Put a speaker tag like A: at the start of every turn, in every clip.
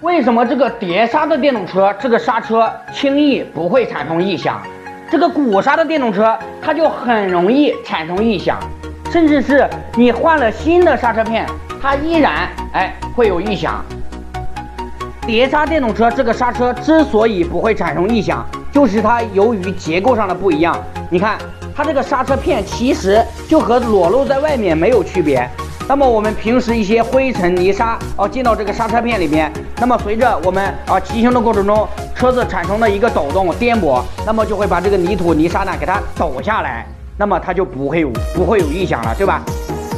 A: 为什么这个碟刹的电动车这个刹车轻易不会产生异响，这个鼓刹的电动车它就很容易产生异响，甚至是你换了新的刹车片，它依然会有异响。碟刹电动车这个刹车之所以不会产生异响，就是它由于结构上的不一样。你看它这个刹车片其实就和裸露在外面没有区别。那么我们平时一些灰尘泥沙进到这个刹车片里面，那么随着我们骑行的过程中，车子产生的一个抖动颠簸，那么就会把这个泥土泥沙呢给它抖下来，那么它就不会有异响了，对吧？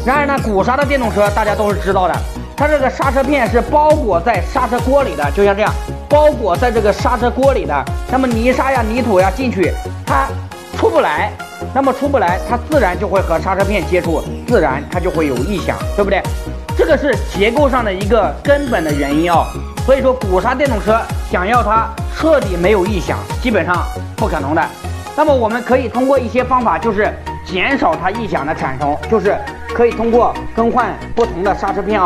A: 然而呢，鼓刹的电动车大家都是知道的，它这个刹车片是包裹在刹车锅里的，就像这样包裹在这个刹车锅里的，那么泥沙呀泥土呀进去它出不来，那么出不来它自然就会和刹车片接触，自然它就会有异响，对不对？这个是结构上的一个根本的原因所以说鼓刹电动车想要它彻底没有异响基本上不可能的。那么我们可以通过一些方法，就是减少它异响的产生，就是可以通过更换不同的刹车片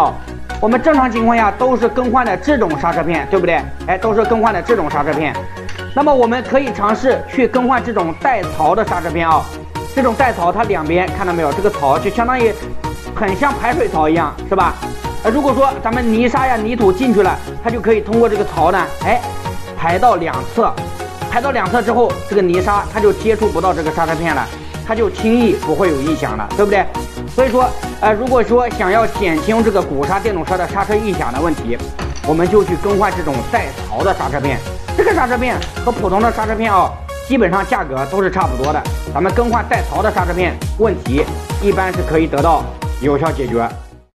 A: 我们正常情况下都是更换的这种刹车片，对不对？都是更换的这种刹车片。那么我们可以尝试去更换这种带槽的刹车片这种带槽它两边看到没有，这个槽就相当于很像排水槽一样，是吧？如果说咱们泥沙呀泥土进去了，它就可以通过这个槽呢排到两侧，排到两侧之后，这个泥沙它就接触不到这个刹车片了，它就轻易不会有异响了，对不对？所以说如果说想要减轻这个鼓刹电动车的刹车异响的问题，我们就去更换这种带槽的刹车片。这个刹车片和普通的刹车片基本上价格都是差不多的，咱们更换带槽的刹车片，问题一般是可以得到有效解决。